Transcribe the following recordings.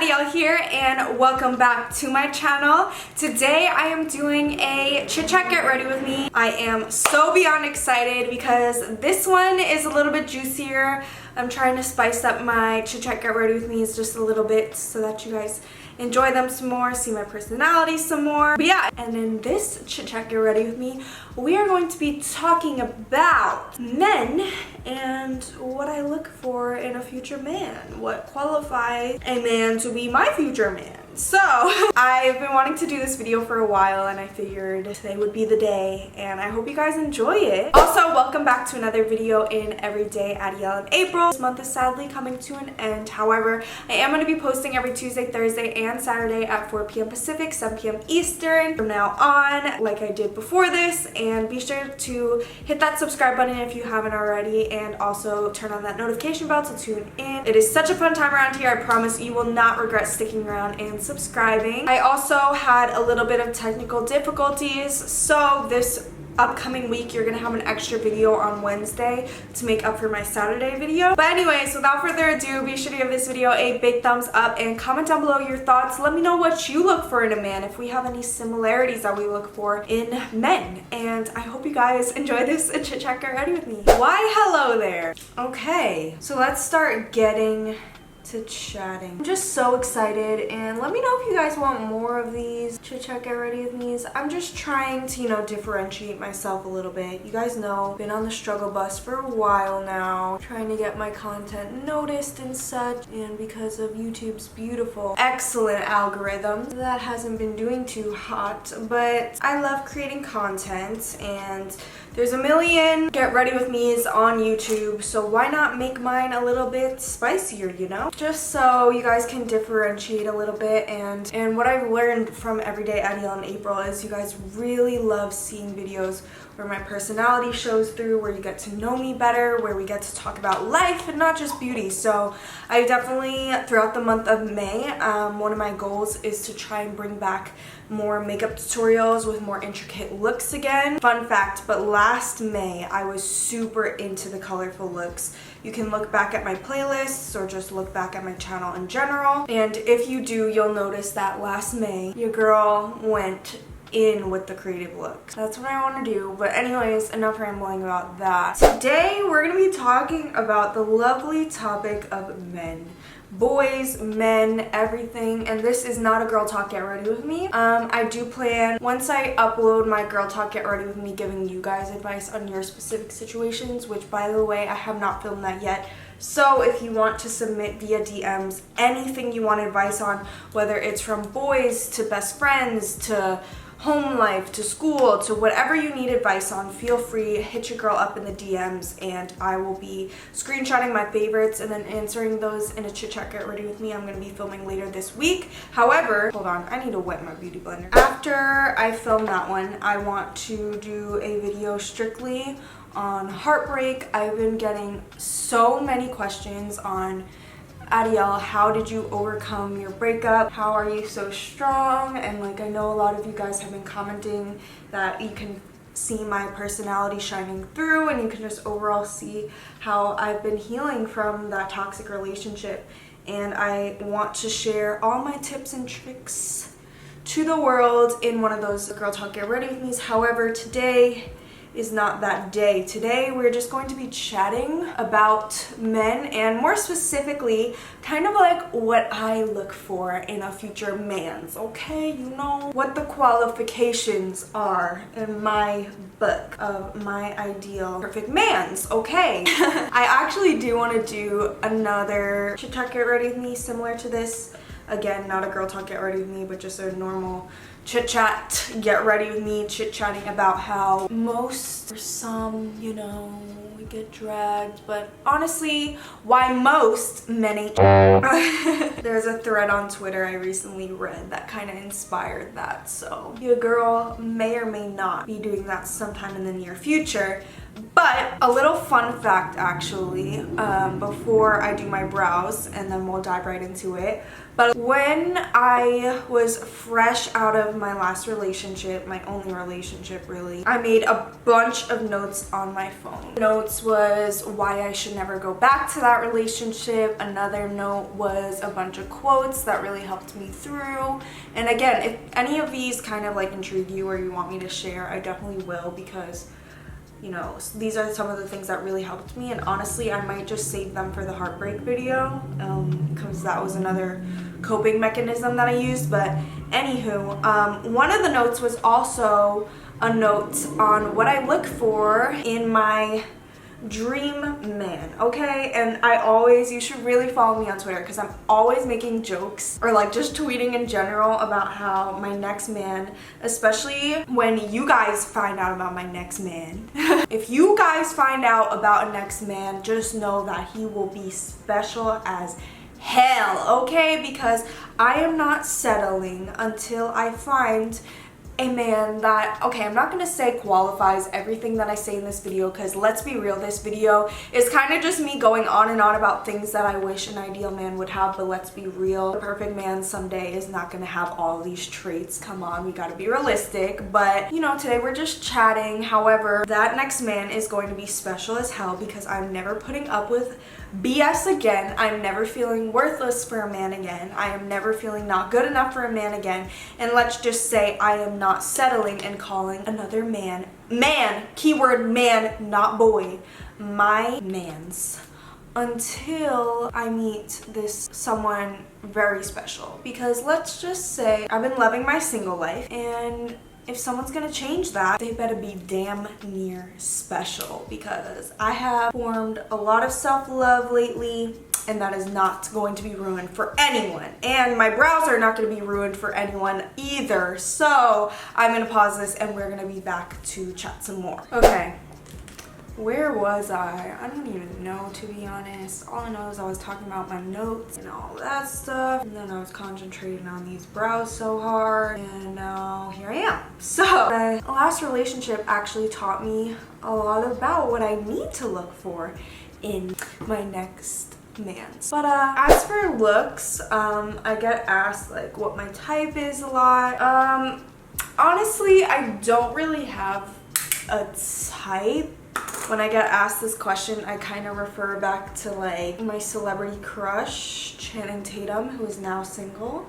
Adyel here and welcome back to my channel. Today I am doing a chit chat get ready with me. I am so beyond excited because this one is a little bit juicier. I'm trying to spice up my chit chat get ready with me just a little bit so that you guys enjoy them some more, see my personality some more. But yeah, and in this chit chat get ready with me, we are going to be talking about men and what I look for in a future man, what qualifies a man to be my future man. So I've been wanting to do this video for a while and I figured today would be the day, and I hope you guys enjoy it. Also, welcome back to another video in Everyday Adyel in April. This month is sadly coming to an end. However, I am going to be posting every Tuesday, Thursday, and Saturday at 4 p.m. Pacific, 7 p.m. Eastern from now on, like I did before this. And be sure to hit that subscribe button if you haven't already, and also turn on that notification bell to tune in. It is such a fun time around here. I promise you will not regret sticking around and subscribing. I also had a little bit of technical difficulties, so this upcoming week you're gonna have an extra video on Wednesday to make up for my Saturday video. But anyways, without further ado, be sure to give this video a big thumbs up and comment down below your thoughts. Let me know what you look for in a man, if we have any similarities that we look for in men. And I hope you guys enjoy this chit chat get ready with me. Why hello there. Okay, so let's start getting to chatting. I'm just so excited, and let me know if you guys want more of these chit chat get ready with me's. I'm just trying to, differentiate myself a little bit. You guys know, been on the struggle bus for a while now, trying to get my content noticed and such, and because of YouTube's beautiful, excellent algorithm, that hasn't been doing too hot, but I love creating content, and there's a million get ready with me's on YouTube, so why not make mine a little bit spicier, Just so you guys can differentiate a little bit. And what I've learned from Everyday Adyel in April is you guys really love seeing videos where my personality shows through, where you get to know me better, where we get to talk about life and not just beauty. So I definitely, throughout the month of May, one of my goals is to try and bring back more makeup tutorials with more intricate looks again. Fun fact, but last May I was super into the colorful looks. You can look back at my playlists or just look back at my channel in general, and if you do, you'll notice that last May your girl went in with the creative looks. That's what I want to do. But anyways, enough rambling about that. Today we're gonna be talking about the lovely topic of men. Boys, men, everything. And this is not a girl talk get ready with me. I do plan, once I upload my girl talk get ready with me, giving you guys advice on your specific situations, which by the way, I have not filmed that yet. So if you want to submit via DMs anything you want advice on, whether it's from boys to best friends to home life to school to whatever you need advice on, feel free, hit your girl up in the DMs, and I will be screenshotting my favorites and then answering those in a chit chat get ready with me. I'm going to be filming later this week. However, hold on, I need to wet my beauty blender. After I film that one, I want to do a video strictly on heartbreak. I've been getting so many questions on, Adyel, how did you overcome your breakup? How are you so strong? And I know a lot of you guys have been commenting that you can see my personality shining through, and you can just overall see how I've been healing from that toxic relationship. And I want to share all my tips and tricks to the world in one of those girl talk get ready with me's. However, today is not that day. Today we're just going to be chatting about men, and more specifically kind of like what I look for in a future man's, okay? What the qualifications are in my book of my ideal perfect man's, okay? I actually do want to do another chit chat get ready with me similar to this. Again, not a girl talk get ready with me, but just a normal chit chat get ready with me, chit chatting about how most, or some, we get dragged, but honestly, why most men ain't. There's a thread on Twitter I recently read that kind of inspired that, so your girl may or may not be doing that sometime in the near future. But a little fun fact actually, before I do my brows, and then we'll dive right into it. But when I was fresh out of my last relationship, my only relationship really, I made a bunch of notes on my phone. Notes was why I should never go back to that relationship. Another note was a bunch of quotes that really helped me through. And again, if any of these kind of like intrigue you or you want me to share, I definitely will, because you know, these are some of the things that really helped me, and honestly I might just save them for the heartbreak video, because that was another coping mechanism that I used. But anywho, one of the notes was also a note on what I look for in my dream man, okay? And you should really follow me on Twitter, because I'm always making jokes or like just tweeting in general about how my next man, especially when you guys find out about my next man, if you guys find out about a next man, just know that he will be special as hell, okay? Because I am not settling until I find a man that, okay, I'm not gonna say qualifies everything that I say in this video, because let's be real, this video is kind of just me going on and on about things that I wish an ideal man would have. But let's be real, the perfect man someday is not gonna have all these traits. Come on, we gotta be realistic. But you know, today we're just chatting. However, that next man is going to be special as hell, because I'm never putting up with BS again. I'm never feeling worthless for a man again. I am never feeling not good enough for a man again. And let's just say I am not settling and calling another man, keyword man, not boy, my mans, until I meet this someone very special. Because let's just say I've been loving my single life, and if someone's gonna change that, they better be damn near special, because I have formed a lot of self-love lately, and that is not going to be ruined for anyone. And my brows are not gonna be ruined for anyone either. So I'm gonna pause this and we're gonna be back to chat some more. Okay. Where was I? I don't even know, to be honest. All I know is I was talking about my notes and all that stuff, and then I was concentrating on these brows so hard, and now here I am. So my last relationship actually taught me a lot about what I need to look for in my next man. But as for looks, I get asked like what my type is a lot. Honestly, I don't really have a type. When I get asked this question, I kind of refer back to like my celebrity crush, Channing Tatum, who is now single.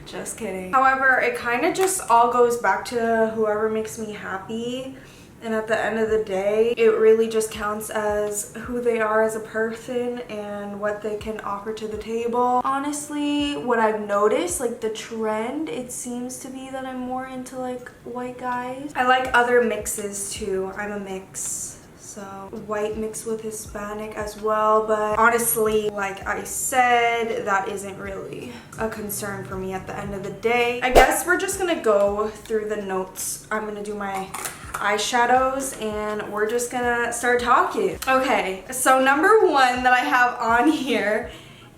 Just kidding. However, it kind of just all goes back to whoever makes me happy. And at the end of the day, it really just counts as who they are as a person and what they can offer to the table. Honestly, what I've noticed, like the trend, it seems to be that I'm more into like white guys. I like other mixes too. I'm a mix. So white mixed with Hispanic as well. But honestly, like I said, that isn't really a concern for me at the end of the day. I guess we're just gonna go through the notes. I'm gonna do my eyeshadows and we're just gonna start talking. Okay, so number one that I have on here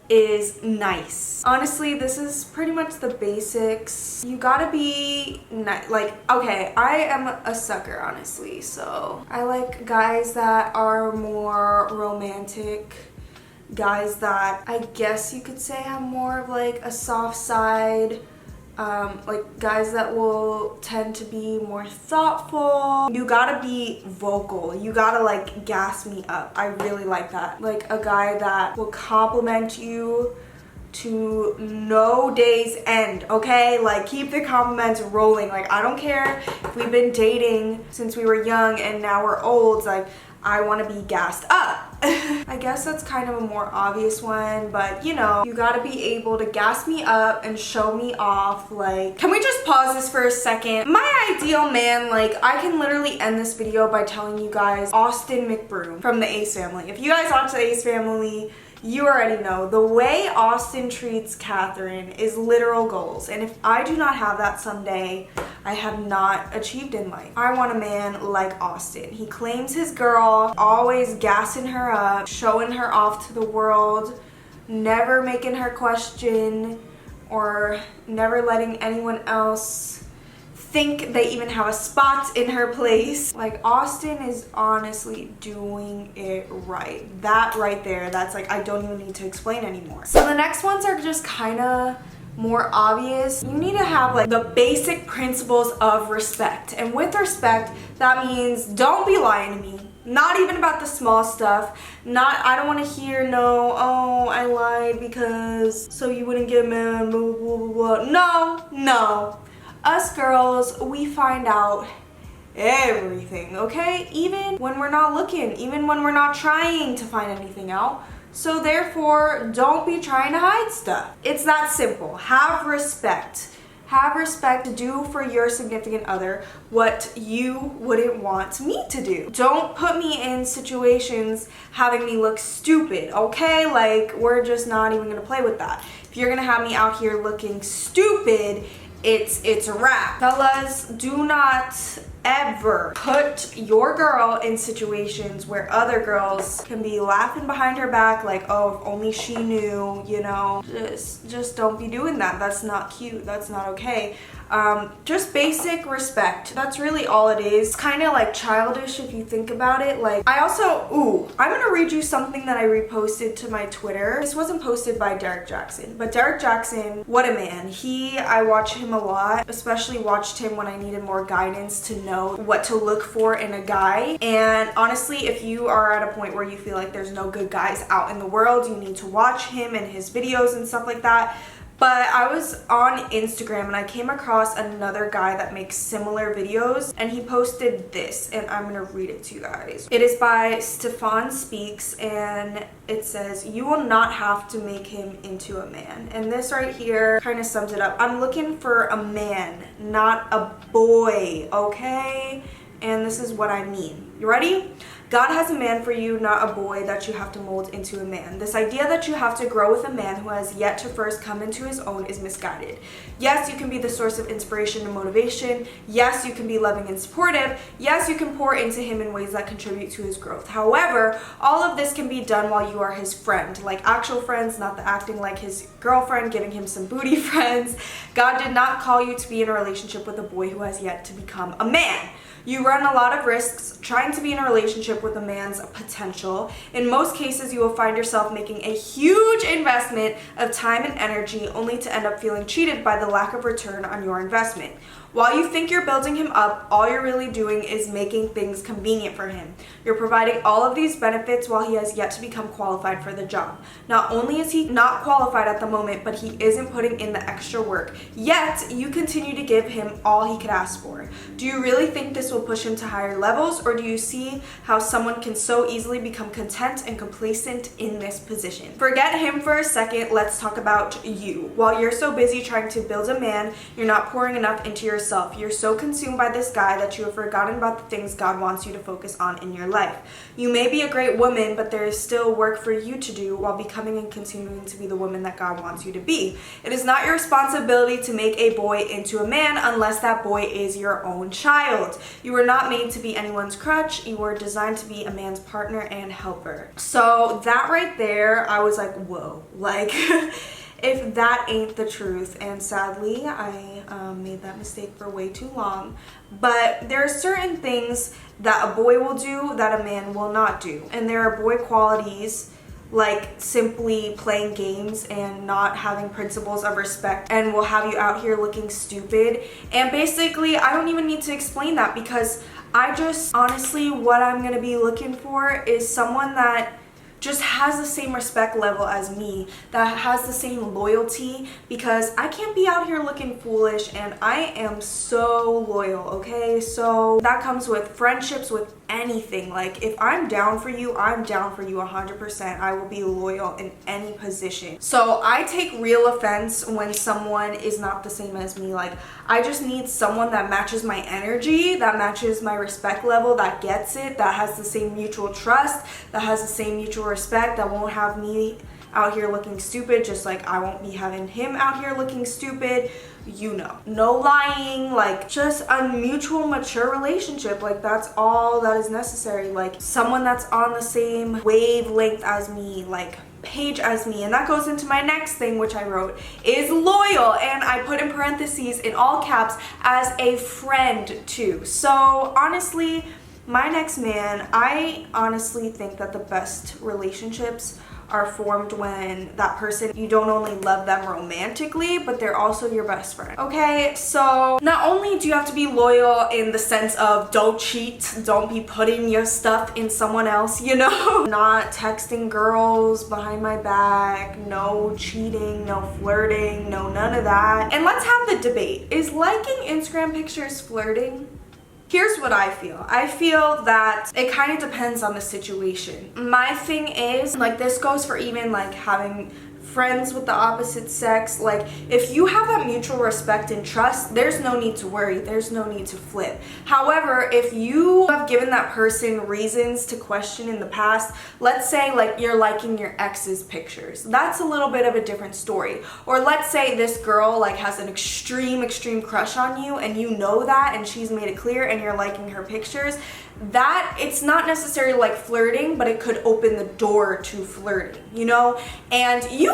is nice. Honestly, this is pretty much the basics. You gotta be nice. Like, okay, I am a sucker, honestly, so I like guys that are more romantic, guys that I guess you could say have more of like a soft side, like guys that will tend to be more thoughtful. You gotta be vocal. You gotta like gas me up. I really like that. Like a guy that will compliment you to no day's end, okay? Like keep the compliments rolling. Like I don't care if we've been dating since we were young and now we're old, like I want to be gassed up. I guess that's kind of a more obvious one, but you know, you gotta be able to gas me up and show me off. Like, can we just pause this for a second? My ideal man, like I can literally end this video by telling you guys Austin McBroom from the Ace Family. If you guys watch the Ace Family, you already know the way Austin treats Catherine is literal goals. And if I do not have that someday, I have not achieved in life. I want a man like Austin. He claims his girl, always gassing her up, showing her off to the world, never making her question or never letting anyone else think they even have a spot in her place. Like, Austin is honestly doing it right. That right there, that's like, I don't even need to explain anymore. So the next ones are just kind of more obvious. You need to have like the basic principles of respect. And with respect, that means don't be lying to me. Not even about the small stuff. I don't want to hear no, oh, I lied because so you wouldn't get mad, blah, blah, blah, blah. No. Us girls, we find out everything, okay? Even when we're not looking, even when we're not trying to find anything out. So therefore, don't be trying to hide stuff. It's that simple. Have respect. Have respect to do for your significant other what you wouldn't want me to do. Don't put me in situations having me look stupid, okay? Like, we're just not even gonna play with that. If you're gonna have me out here looking stupid, it's a wrap. Fellas, do not ever put your girl in situations where other girls can be laughing behind her back like, oh, if only she knew, you know. Just don't be doing that. That's not cute. That's not okay. Just basic respect. That's really all it is. It's kind of like childish if you think about it. Like, I'm gonna read you something that I reposted to my Twitter. This wasn't posted by Derek Jackson, but Derek Jackson, what a man. I watch him a lot, especially watched him when I needed more guidance to know what to look for in a guy. And honestly, if you are at a point where you feel like there's no good guys out in the world, you need to watch him and his videos and stuff like that. But I was on Instagram and I came across another guy that makes similar videos, and he posted this, and I'm gonna read it to you guys. It is by Stefan Speaks, and it says, "You will not have to make him into a man." And this right here kind of sums it up. I'm looking for a man, not a boy, okay? And this is what I mean. You ready? God has a man for you, not a boy that you have to mold into a man. This idea that you have to grow with a man who has yet to first come into his own is misguided. Yes, you can be the source of inspiration and motivation. Yes, you can be loving and supportive. Yes, you can pour into him in ways that contribute to his growth. However, all of this can be done while you are his friend, like actual friends, not the acting like his girlfriend, giving him some booty friends. God did not call you to be in a relationship with a boy who has yet to become a man. You run a lot of risks trying to be in a relationship with a man's potential. In most cases, you will find yourself making a huge investment of time and energy only to end up feeling cheated by the lack of return on your investment. While you think you're building him up, all you're really doing is making things convenient for him. You're providing all of these benefits while he has yet to become qualified for the job. Not only is he not qualified at the moment, but he isn't putting in the extra work. Yet, you continue to give him all he could ask for. Do you really think this will push him to higher levels, or do you see how someone can so easily become content and complacent in this position? Forget him for a second, let's talk about you. While you're so busy trying to build a man, you're not pouring enough into yourself. You're so consumed by this guy that you have forgotten about the things God wants you to focus on in your life. You may be a great woman, but there is still work for you to do while becoming and continuing to be the woman that God wants you to be. It is not your responsibility to make a boy into a man unless that boy is your own child. You were not made to be anyone's crutch. You were designed to be a man's partner and helper. So that right there, I was like, whoa, like if that ain't the truth. And sadly, I made that mistake for way too long. But there are certain things that a boy will do that a man will not do. And there are boy qualities like simply playing games and not having principles of respect, and will have you out here looking stupid. And basically, I don't even need to explain that, because I just, honestly, what I'm gonna be looking for is someone that just has the same respect level as me, that has the same loyalty, because I can't be out here looking foolish, and I am so loyal, okay? So that comes with friendships, with anything. Like, if I'm down for you, I'm down for you 100%. I will be loyal in any position. So I take real offense when someone is not the same as me. Like, I just need someone that matches my energy, that matches my respect level, that gets it, that has the same mutual trust, that has the same mutual respect, that won't have me out here looking stupid, just like I won't be having him out here looking stupid. You know, no lying, like just a mutual mature relationship. Like that's all that is necessary. Like someone that's on the same wavelength as me, like page as me. And that goes into my next thing, which I wrote is loyal, and I put in parentheses in all caps as a friend too. So honestly, my next man, I honestly think that the best relationships are formed when that person, you don't only love them romantically, but they're also your best friend. Okay, so not only do you have to be loyal in the sense of don't cheat, don't be putting your stuff in someone else, you know, not texting girls behind my back, no cheating, no flirting, no none of that. And let's have the debate. Is liking Instagram pictures flirting? Here's what I feel. I feel that it kind of depends on the situation. My thing is, like, this goes for even like having friends with the opposite sex. Like if you have that mutual respect and trust, there's no need to worry, there's no need to flip. However, if you have given that person reasons to question in the past, let's say like you're liking your ex's pictures, that's a little bit of a different story. Or let's say this girl like has an extreme crush on you, and you know that, and she's made it clear, and you're liking her pictures. That it's not necessarily like flirting, but it could open the door to flirting, you know. And you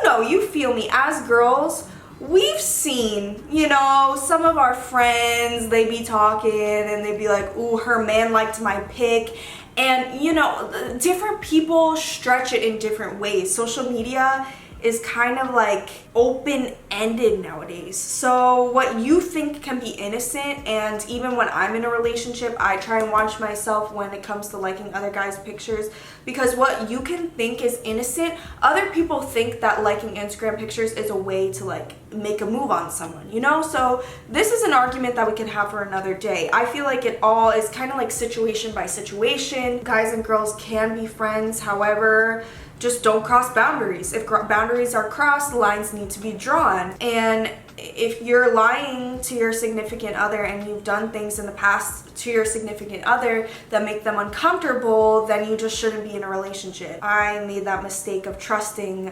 know, you feel me, as girls, we've seen, you know, some of our friends, they be talking and they'd be like, ooh, her man liked my pic. And you know, different people stretch it in different ways. Social media is kind of like open-ended nowadays. So what you think can be innocent, and even when I'm in a relationship, I try and watch myself when it comes to liking other guys' pictures, because what you can think is innocent, other people think that liking Instagram pictures is a way to like make a move on someone, you know? So this is an argument that we can have for another day. I feel like it all is kind of like situation by situation. Guys and girls can be friends, however, just don't cross boundaries. If boundaries are crossed, lines need to be drawn. And if you're lying to your significant other and you've done things in the past to your significant other that make them uncomfortable, then you just shouldn't be in a relationship. I made that mistake of trusting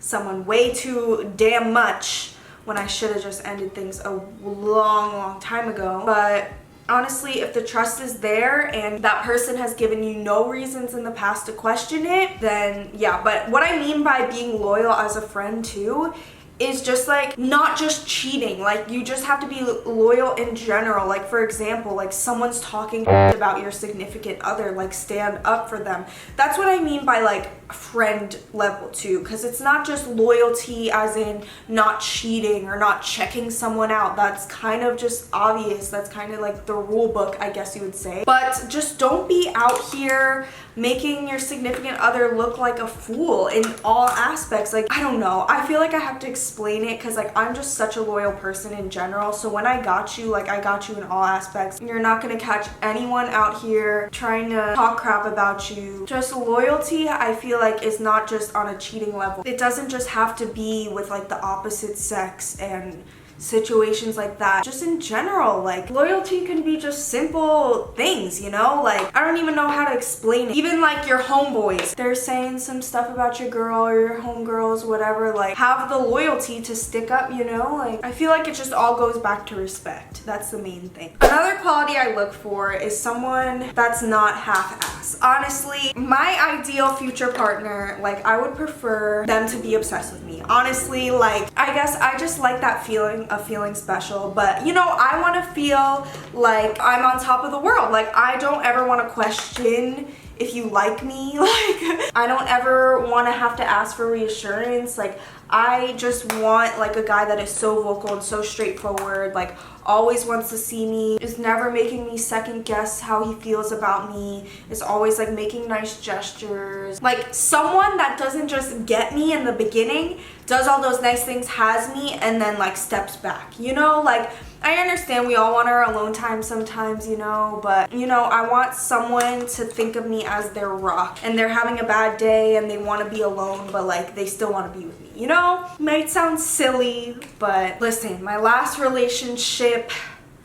someone way too damn much when I should have just ended things a long time ago. But honestly, if the trust is there and that person has given you no reasons in the past to question it, then yeah. But what I mean by being loyal as a friend too is just like not just cheating. Like you just have to be loyal in general. Like for example, like someone's talking about your significant other, like stand up for them. That's what I mean by like friend level too, because it's not just loyalty as in not cheating or not checking someone out. That's kind of just obvious. That's kind of like the rule book, I guess you would say. But just don't be out here making your significant other look like a fool in all aspects. Like, I don't know, I feel like I have to explain it because like I'm just such a loyal person in general. So when I got you, like I got you in all aspects. You're not gonna catch anyone out here trying to talk crap about you. Just loyalty, I feel like, is not just on a cheating level. It doesn't just have to be with like the opposite sex and situations like that. Just in general, like loyalty can be just simple things, you know? Like I don't even know how to explain it. Even like your homeboys, they're saying some stuff about your girl or your homegirls, whatever, like have the loyalty to stick up, you know? Like I feel like it just all goes back to respect. That's the main thing. Another quality I look for is someone that's not half-ass. Honestly, my ideal future partner, like I would prefer them to be obsessed with me. Honestly, like I guess I just like that feeling of feeling special, but you know, I want to feel like I'm on top of the world. Like I don't ever want to question if you like me. Like I don't ever want to have to ask for reassurance. Like I just want like a guy that is so vocal and so straightforward, like always wants to see me, is never making me second guess how he feels about me, is always like making nice gestures. Like someone that doesn't just get me in the beginning, does all those nice things, has me, and then like steps back, you know? Like I understand we all want our alone time sometimes, you know, but you know, I want someone to think of me as their rock, and they're having a bad day and they want to be alone, but like they still want to be with me, you know? Might sound silly, but listen, my last relationship,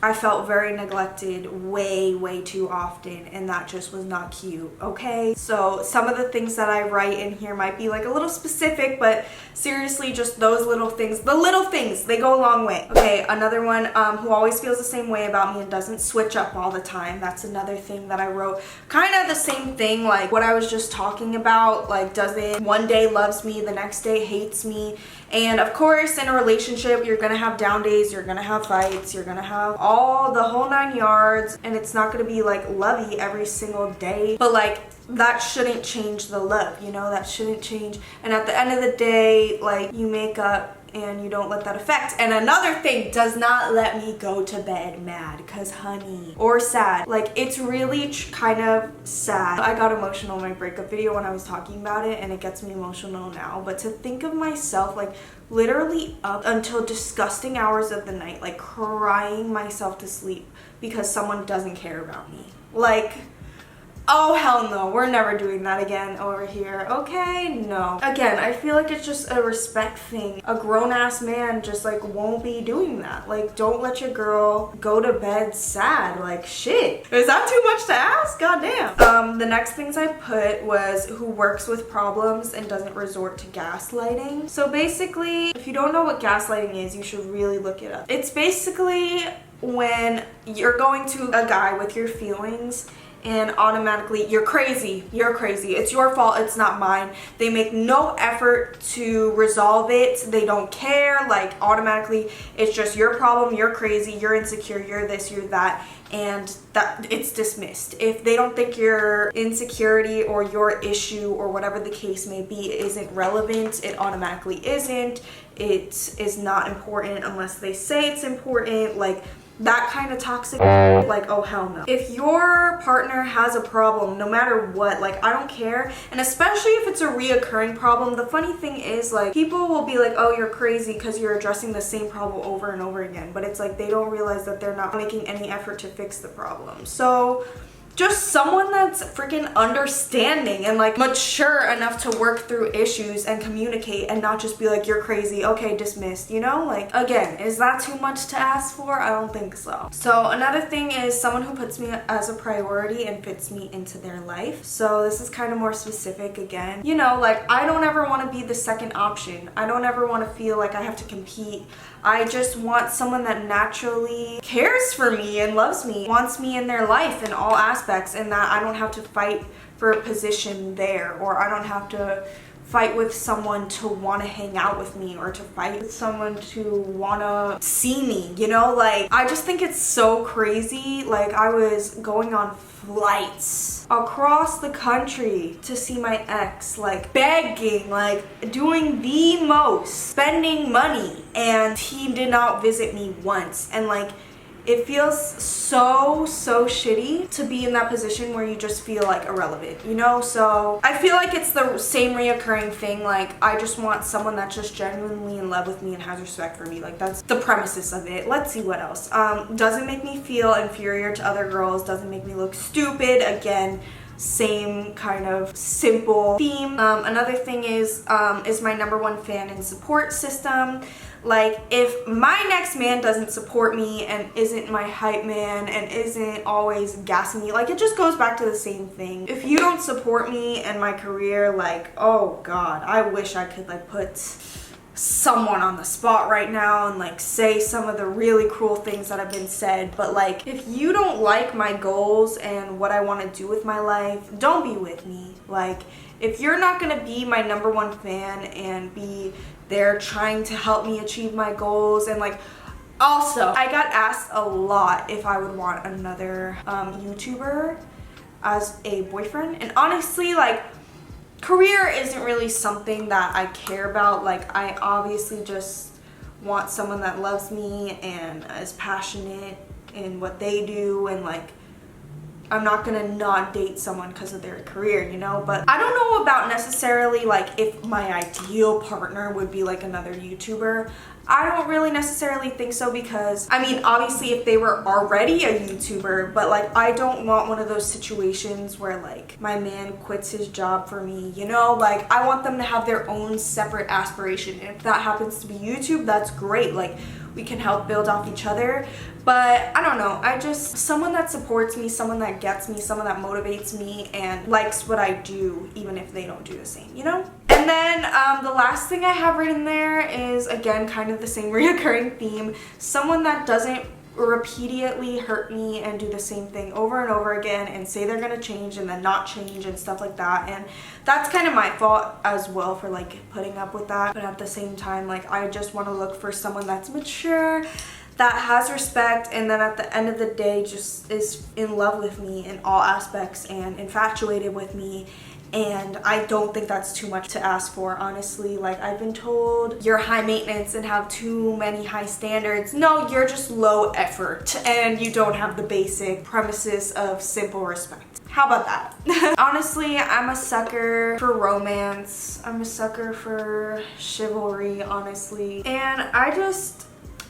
I felt very neglected way too often, and that just was not cute, okay? So some of the things that I write in here might be like a little specific, but seriously, just those little things, the little things, they go a long way. Okay, another one, who always feels the same way about me and doesn't switch up all the time. That's another thing that I wrote. Kind of the same thing, like what I was just talking about, like doesn't one day loves me, the next day hates me. And of course, in a relationship, you're gonna have down days, you're gonna have fights, you're gonna have all the whole 9 yards, and it's not gonna be like lovey every single day, but like that shouldn't change the love, you know, that shouldn't change. And at the end of the day, like, you make up and you don't let that affect. And another thing, does not let me go to bed mad, because honey, or sad. Like, it's really kind of sad. I got emotional in my breakup video when I was talking about it, and it gets me emotional now. But to think of myself like literally up until disgusting hours of the night, like crying myself to sleep because someone doesn't care about me. Like, oh hell no, we're never doing that again over here, okay? No. Again, I feel like it's just a respect thing. A grown-ass man just like won't be doing that. Like, don't let your girl go to bed sad. Like, shit. Is that too much to ask? Goddamn. The next things I put was who works with problems and doesn't resort to gaslighting. So basically, if you don't know what gaslighting is, you should really look it up. It's basically when you're going to a guy with your feelings and automatically, you're crazy, it's your fault, it's not mine. They make no effort to resolve it, they don't care, like automatically it's just your problem, you're crazy, you're insecure, you're this, you're that, and that it's dismissed. If they don't think your insecurity or your issue or whatever the case may be isn't relevant, it automatically isn't. It is not important unless they say it's important. Like, that kind of toxic, like, oh hell no. If your partner has a problem, no matter what, like, I don't care. And especially if it's a reoccurring problem, the funny thing is, like, people will be like, oh, you're crazy because you're addressing the same problem over and over again, but it's like they don't realize that they're not making any effort to fix the problem. So just someone that's freaking understanding and like mature enough to work through issues and communicate, and not just be like, you're crazy, okay, dismissed, you know? Like, again, is that too much to ask for? I don't think so. So another thing is someone who puts me as a priority and fits me into their life. So this is kind of more specific again. You know, like, I don't ever want to be the second option. I don't ever want to feel like I have to compete. I just want someone that naturally cares for me and loves me, wants me in their life in all aspects, and that I don't have to fight for a position there, or I don't have to fight with someone to want to hang out with me, or to fight with someone to want to see me, you know? Like, I just think it's so crazy. Like, I was going on flights across the country to see my ex, like begging, like doing the most, spending money, and he did not visit me once. And like, it feels so shitty to be in that position where you just feel like irrelevant, you know? So I feel like it's the same reoccurring thing. Like, I just want someone that's just genuinely in love with me and has respect for me. Like, that's the premises of it. Let's see what else. Doesn't make me feel inferior to other girls, doesn't make me look stupid. Again, same kind of simple theme. Another thing is my #1 fan and support system. Like, if my next man doesn't support me and isn't my hype man and isn't always gassing me, like, it just goes back to the same thing. If you don't support me and my career, like, oh god, I wish I could like put someone on the spot right now and like say some of the really cruel things that have been said, but like, if you don't like my goals and what I want to do with my life, don't be with me. Like, if you're not gonna be my #1 fan and be there trying to help me achieve my goals, and like, also, I got asked a lot if I would want another YouTuber as a boyfriend, and honestly, like, career isn't really something that I care about. Like, I obviously just want someone that loves me and is passionate in what they do, and like, I'm not gonna not date someone because of their career, you know? But I don't know about necessarily like if my ideal partner would be like another YouTuber. I don't really necessarily think so, because I mean, obviously if they were already a YouTuber, but like, I don't want one of those situations where like my man quits his job for me, you know? Like, I want them to have their own separate aspiration, and if that happens to be YouTube, that's great. Like, we can help build off each other. But I don't know, I just, someone that supports me, someone that gets me, someone that motivates me and likes what I do even if they don't do the same, you know? And then the last thing I have written there is, again, kind of the same reoccurring theme, someone that doesn't repeatedly hurt me and do the same thing over and over again and say they're gonna change and then not change and stuff like that. And that's kind of my fault as well for like putting up with that. But at the same time, like, I just want to look for someone that's mature, that has respect, and then at the end of the day just is in love with me in all aspects and infatuated with me. And I don't think that's too much to ask for, honestly. Like, I've been told you're high maintenance and have too many high standards. No, you're just low effort and you don't have the basic premises of simple respect. How about that? Honestly, I'm a sucker for romance. I'm a sucker for chivalry, honestly. And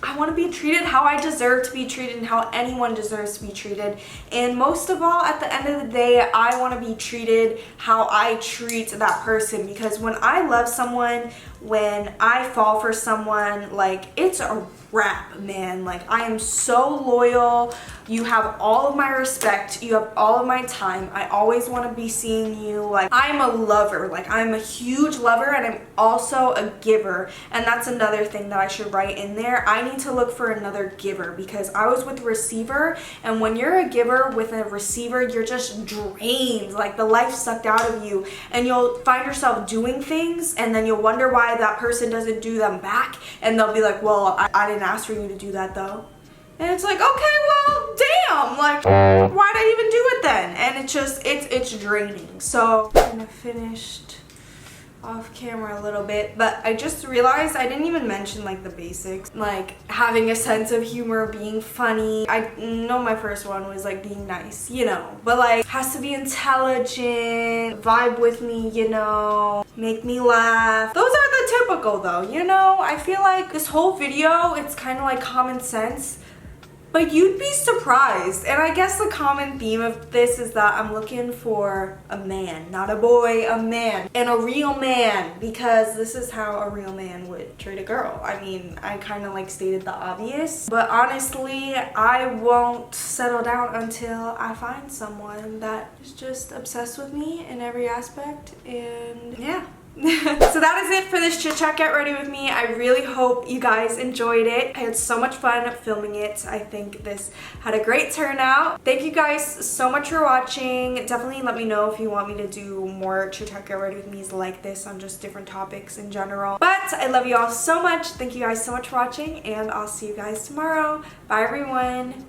I want to be treated how I deserve to be treated and how anyone deserves to be treated. And most of all, at the end of the day, I want to be treated how I treat that person. Because when I love someone, when I fall for someone, like, it's a wrap, man. Like, I am so loyal. You have all of my respect. You have all of my time. I always want to be seeing you. Like, I'm a lover. Like, I'm a huge lover, and I'm also a giver. And that's another thing that I should write in there. I need to look for another giver, because I was with a receiver, and when you're a giver with a receiver, you're just drained. Like, the life sucked out of you, and you'll find yourself doing things, and then you'll wonder why that person doesn't do them back, and they'll be like, well, I didn't ask for you to do that though. And it's like, okay, well, damn, like, why'd I even do it then? And it's just, it's draining. So I'm kind of finished off camera a little bit, but I just realized I didn't even mention like the basics, like having a sense of humor, being funny. I know my first one was like being nice, you know, but like has to be intelligent, vibe with me, you know, make me laugh. Those are the typical though, you know. I feel like this whole video, it's kind of like common sense, but you'd be surprised. And I guess the common theme of this is that I'm looking for a man, not a boy, a man, and a real man, because this is how a real man would treat a girl. I mean, I kind of like stated the obvious, but honestly, I won't settle down until I find someone that is just obsessed with me in every aspect. And yeah. So that is it for this chit chat get ready with me. I really hope you guys enjoyed it. I had so much fun filming it. I think this had a great turnout. Thank you guys so much for watching. Definitely let me know if you want me to do more chit chat get ready with me's like this on just different topics in general. But I love you all so much. Thank you guys so much for watching, and I'll see you guys tomorrow. Bye everyone.